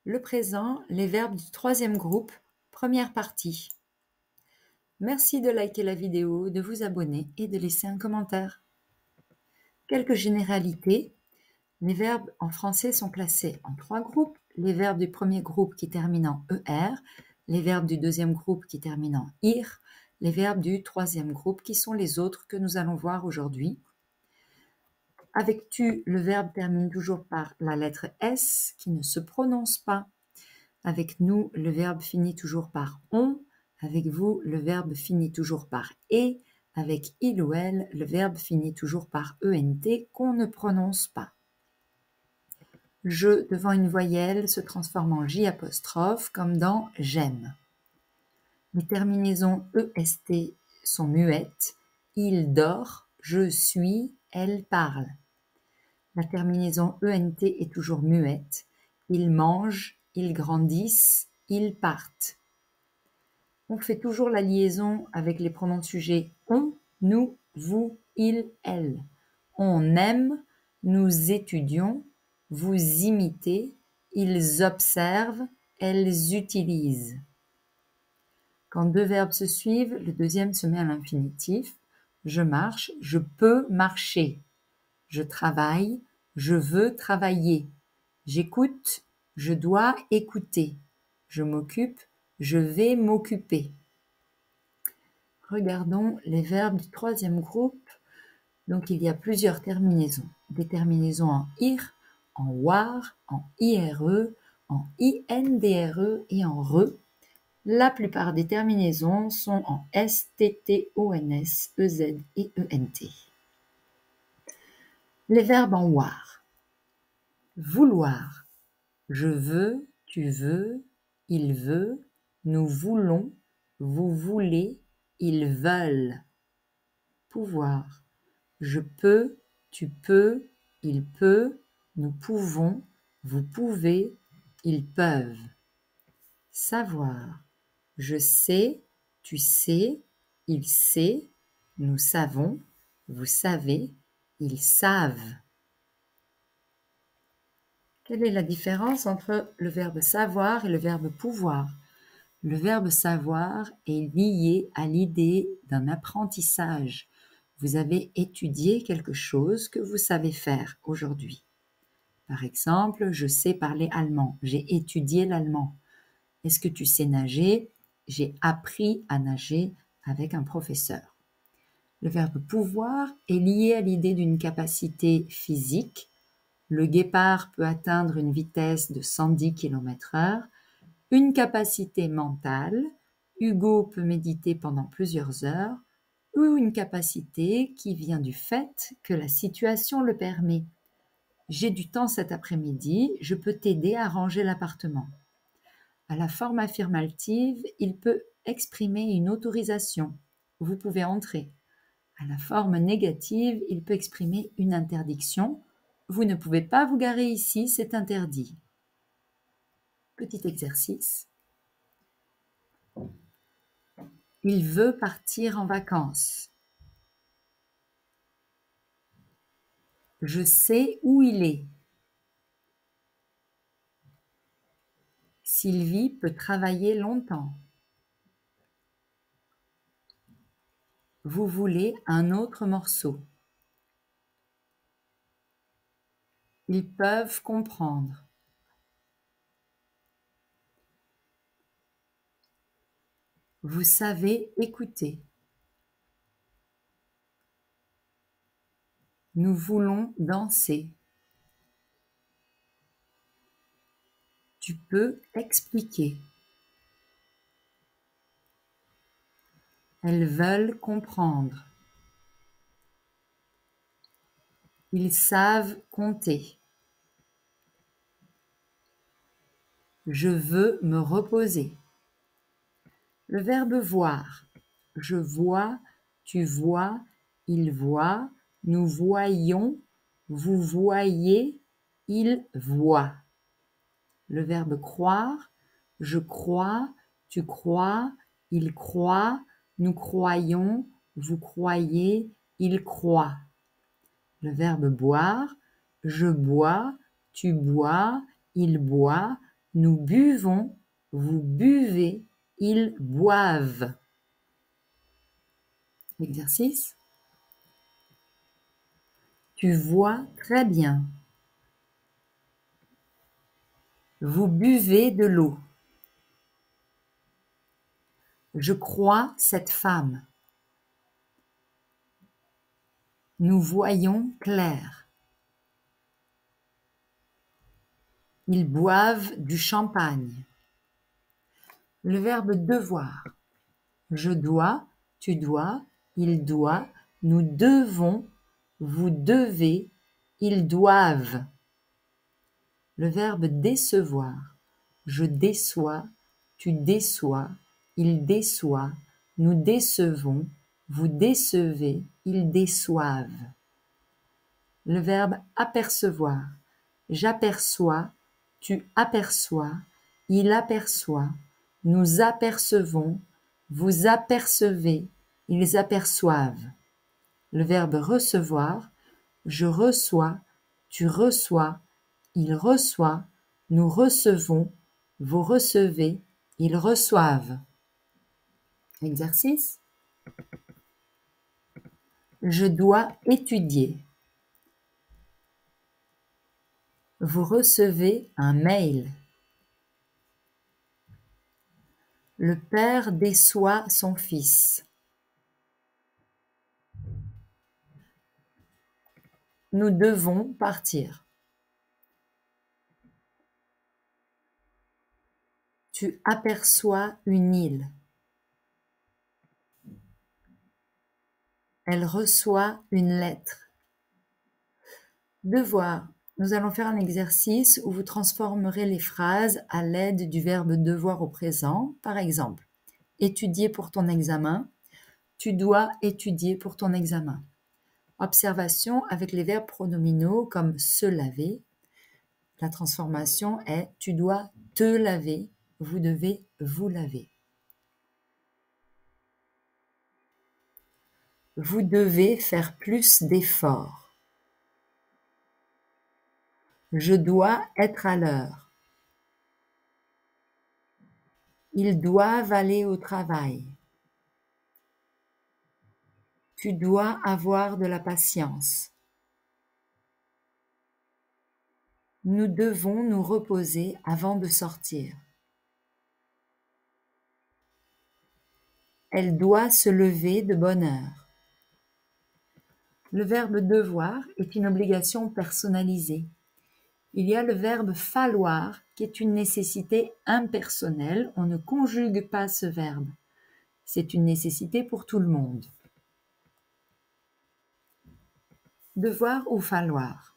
Le présent, les verbes du troisième groupe, première partie. Merci de liker la vidéo, de vous abonner et de laisser un commentaire. Quelques généralités. Les verbes en français sont classés en 3 groupes. Les verbes du premier groupe qui terminent en ER, les verbes du deuxième groupe qui terminent en IR, les verbes du troisième groupe qui sont les autres que nous allons voir aujourd'hui. Avec tu, le verbe termine toujours par la lettre S qui ne se prononce pas. Avec nous, le verbe finit toujours par on. Avec vous, le verbe finit toujours par et. Avec il ou elle, le verbe finit toujours par ENT qu'on ne prononce pas. Je devant une voyelle se transforme en J apostrophe comme dans j'aime. Les terminaisons EST sont muettes. Il dort, je suis, elle parle. La terminaison ENT est toujours muette. Ils mangent, ils grandissent, ils partent. On fait toujours la liaison avec les pronoms de sujet on, nous, vous, il, elle. On aime, nous étudions, vous imitez, ils observent, elles utilisent. Quand deux verbes se suivent, le deuxième se met à l'infinitif. Je marche, je peux marcher. Je travaille, je veux travailler. J'écoute, je dois écouter. Je m'occupe, je vais m'occuper. Regardons les verbes du troisième groupe. Donc il y a plusieurs terminaisons. Des terminaisons en IR, en WAR, en IRE, en INDRE et en RE. La plupart des terminaisons sont en STTONS, EZ et ENT. Les verbes en WAR. Vouloir. Je veux, tu veux, il veut, nous voulons, vous voulez, ils veulent. Pouvoir. Je peux, tu peux, il peut, nous pouvons, vous pouvez, ils peuvent. Savoir. Je sais, tu sais, il sait, nous savons, vous savez, ils savent. Quelle est la différence entre le verbe savoir et le verbe pouvoir? Le verbe savoir est lié à l'idée d'un apprentissage. Vous avez étudié quelque chose que vous savez faire aujourd'hui. Par exemple, je sais parler allemand, j'ai étudié l'allemand. Est-ce que tu sais nager? J'ai appris à nager avec un professeur. Le verbe pouvoir est lié à l'idée d'une capacité physique. Le guépard peut atteindre une vitesse de 110 km/h. Une capacité mentale. Hugo peut méditer pendant plusieurs heures. Ou une capacité qui vient du fait que la situation le permet. J'ai du temps cet après-midi, je peux t'aider à ranger l'appartement. À la forme affirmative, il peut exprimer une autorisation. Vous pouvez entrer. À la forme négative, il peut exprimer une interdiction. Vous ne pouvez pas vous garer ici, c'est interdit. Petit exercice. Il veut partir en vacances. Je sais où il est. Sylvie peut travailler longtemps. Vous voulez un autre morceau. Ils peuvent comprendre. Vous savez écouter. Nous voulons danser. Tu peux expliquer. Elles veulent comprendre. Ils savent compter. Je veux me reposer. Le verbe voir. Je vois, tu vois, il voit, nous voyons, vous voyez, il voit. Le verbe croire. Je crois, tu crois, il croit, nous croyons, vous croyez, il croit. Le verbe boire. Je bois, tu bois, il boit, Nous buvons, vous buvez, ils boivent. Exercice. Tu vois très bien. Vous buvez de l'eau. Je crois cette femme. Nous voyons clair. Ils boivent du champagne. Le verbe devoir. Je dois, tu dois, il doit, nous devons, vous devez, ils doivent. Le verbe décevoir. Je déçois, tu déçois, il déçoit, nous décevons, vous décevez, ils déçoivent. Le verbe apercevoir. J'aperçois, tu aperçois, il aperçoit, nous apercevons, vous apercevez, ils aperçoivent. Le verbe recevoir. Je reçois, tu reçois, il reçoit, nous recevons, vous recevez, ils reçoivent. Exercice. Je dois étudier. Vous recevez un mail. Le père déçoit son fils. Nous devons partir. Tu aperçois une île. Elle reçoit une lettre. Devoir. Nous allons faire un exercice où vous transformerez les phrases à l'aide du verbe devoir au présent. Par exemple, étudier pour ton examen. Tu dois étudier pour ton examen. Observation avec les verbes pronominaux comme se laver. La transformation est tu dois te laver, vous devez vous laver. Vous devez faire plus d'efforts. Je dois être à l'heure. Ils doivent aller au travail. Tu dois avoir de la patience. Nous devons nous reposer avant de sortir. Elle doit se lever de bonne heure. Le verbe devoir est une obligation personnalisée. Il y a le verbe falloir qui est une nécessité impersonnelle. On ne conjugue pas ce verbe. C'est une nécessité pour tout le monde. Devoir ou falloir.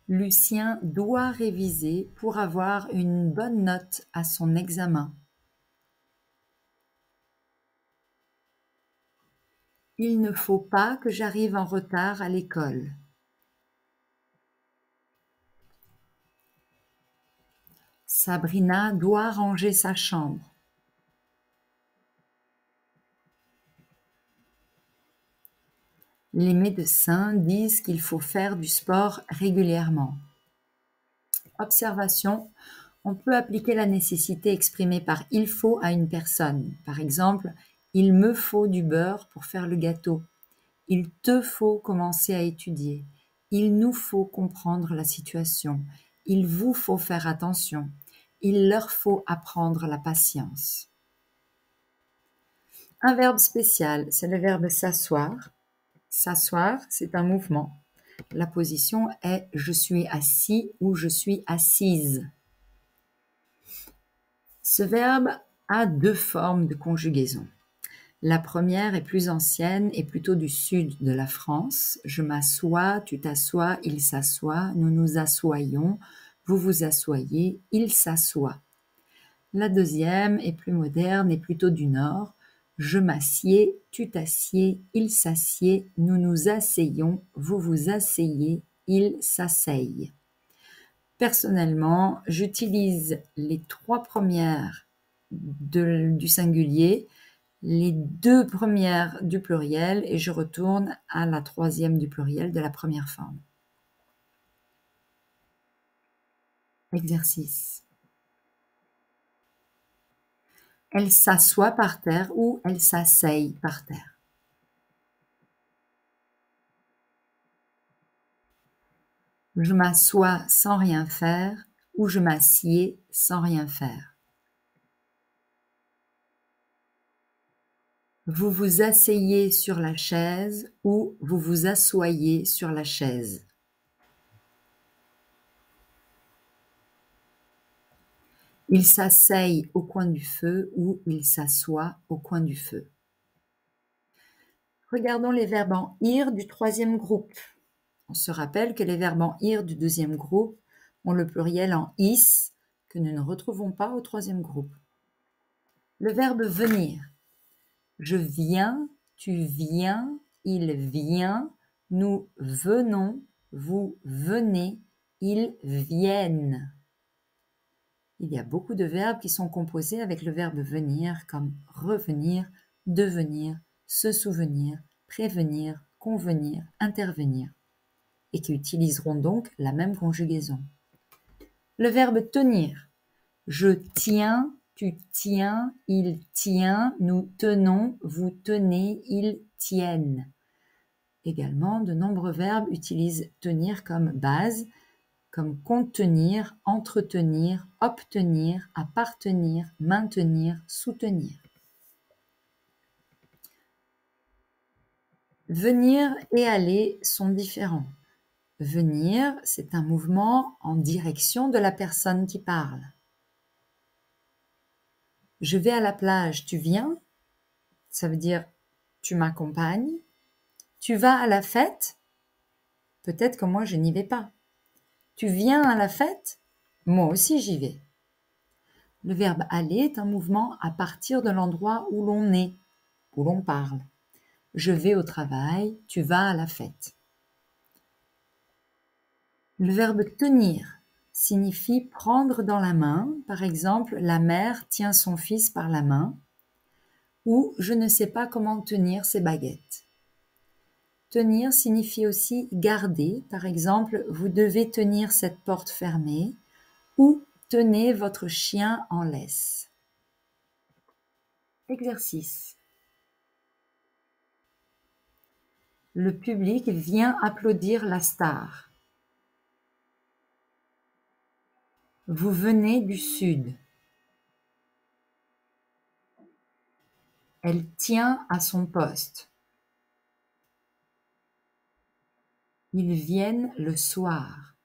Lucien doit réviser pour avoir une bonne note à son examen. Il ne faut pas que j'arrive en retard à l'école. Sabrina doit ranger sa chambre. Les médecins disent qu'il faut faire du sport régulièrement. Observation. On peut appliquer la nécessité exprimée par il faut à une personne. Par exemple, il me faut du beurre pour faire le gâteau. Il te faut commencer à étudier. Il nous faut comprendre la situation. Il vous faut faire attention. Il leur faut apprendre la patience. Un verbe spécial, c'est le verbe s'asseoir. S'asseoir, c'est un mouvement. La position est je suis assis ou je suis assise. Ce verbe a deux formes de conjugaison. La première est plus ancienne et plutôt du sud de la France. Je m'assois, tu t'assois, il s'assoit, nous nous assoyons, vous vous assoyez, il s'assoit. La deuxième est plus moderne et plutôt du nord. Je m'assieds, tu t'assieds, il s'assied, nous nous asseyons, vous vous asseyez, il s'asseye. Personnellement, j'utilise les trois premières du singulier, les deux premières du pluriel et je retourne à la troisième du pluriel de la première forme. Exercice. Elle s'assoit par terre ou elle s'asseye par terre. Je m'assois sans rien faire ou je m'assieds sans rien faire. Vous vous asseyez sur la chaise ou vous vous assoyez sur la chaise. Il s'asseye au coin du feu ou il s'assoit au coin du feu. Regardons les verbes en ir du troisième groupe. On se rappelle que les verbes en ir du deuxième groupe ont le pluriel en is que nous ne retrouvons pas au troisième groupe. Le verbe venir. Je viens, tu viens, il vient, nous venons, vous venez, ils viennent. Il y a beaucoup de verbes qui sont composés avec le verbe venir comme revenir, devenir, se souvenir, prévenir, convenir, intervenir et qui utiliseront donc la même conjugaison. Le verbe tenir. Je tiens, tu tiens, il tient, nous tenons, vous tenez, ils tiennent. Également, de nombreux verbes utilisent tenir comme base, comme contenir, entretenir, obtenir, appartenir, maintenir, soutenir. Venir et aller sont différents. Venir, c'est un mouvement en direction de la personne qui parle. Je vais à la plage, tu viens? Ça veut dire tu m'accompagnes. Tu vas à la fête? Peut-être que moi je n'y vais pas. Tu viens à la fête? Moi aussi j'y vais. Le verbe aller est un mouvement à partir de l'endroit où l'on est, où l'on parle. Je vais au travail, tu vas à la fête. Le verbe tenir signifie prendre dans la main. Par exemple, la mère tient son fils par la main. Ou je ne sais pas comment tenir ses baguettes. Tenir signifie aussi garder. Par exemple, vous devez tenir cette porte fermée. Ou tenez votre chien en laisse. Exercice. Le public vient applaudir la star. Vous venez du sud. Elle tient à son poste. Ils viennent le soir.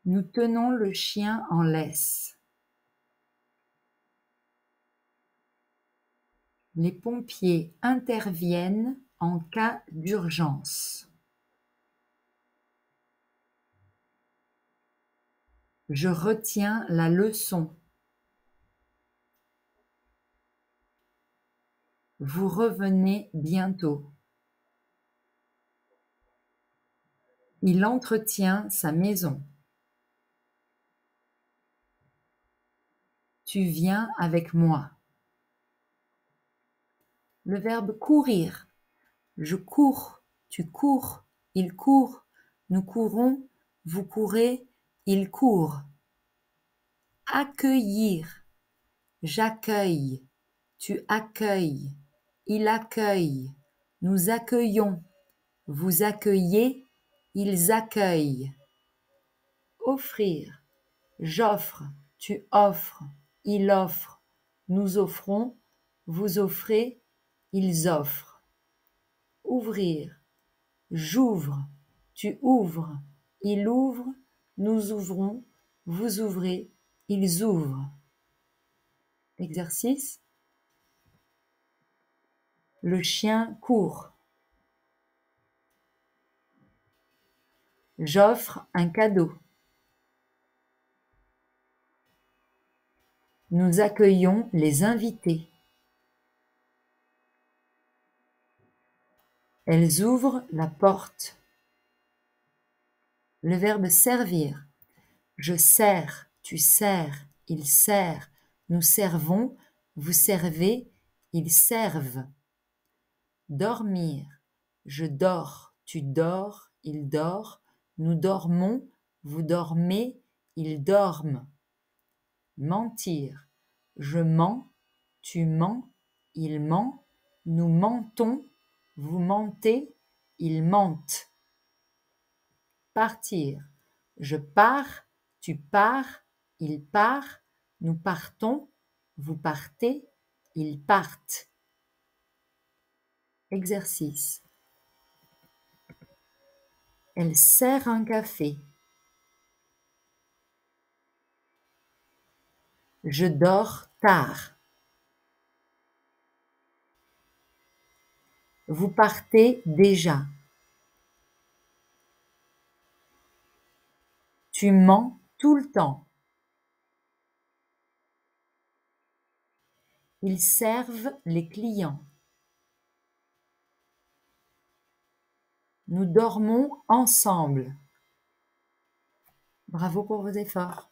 Nous tenons le chien en laisse. Les pompiers interviennent en cas d'urgence. Je retiens la leçon. Vous revenez bientôt. Il entretient sa maison. Tu viens avec moi. Le verbe courir. Je cours, tu cours, il court, nous courons, vous courez, il court. Accueillir. J'accueille, tu accueilles, il accueille, nous accueillons, vous accueillez, ils accueillent. Offrir. J'offre, tu offres, il offre, nous offrons, vous offrez, ils offrent. Ouvrir. J'ouvre, tu ouvres, il ouvre, nous ouvrons, vous ouvrez, ils ouvrent. Exercice. Le chien court. J'offre un cadeau. Nous accueillons les invités. Elles ouvrent la porte. Le verbe servir. Je sers, tu sers, il sert, nous servons, vous servez, ils servent. Dormir. Je dors, tu dors, il dort, Nous dormons, vous dormez, ils dorment. Mentir. Je mens, tu mens, il ment, nous mentons, vous mentez, ils mentent. Partir. Je pars, tu pars, il part, nous partons, vous partez, ils partent. Exercice. Elle sert un café. Je dors tard. Vous partez déjà. Tu mens tout le temps. Ils servent les clients. Nous dormons ensemble. Bravo pour vos efforts.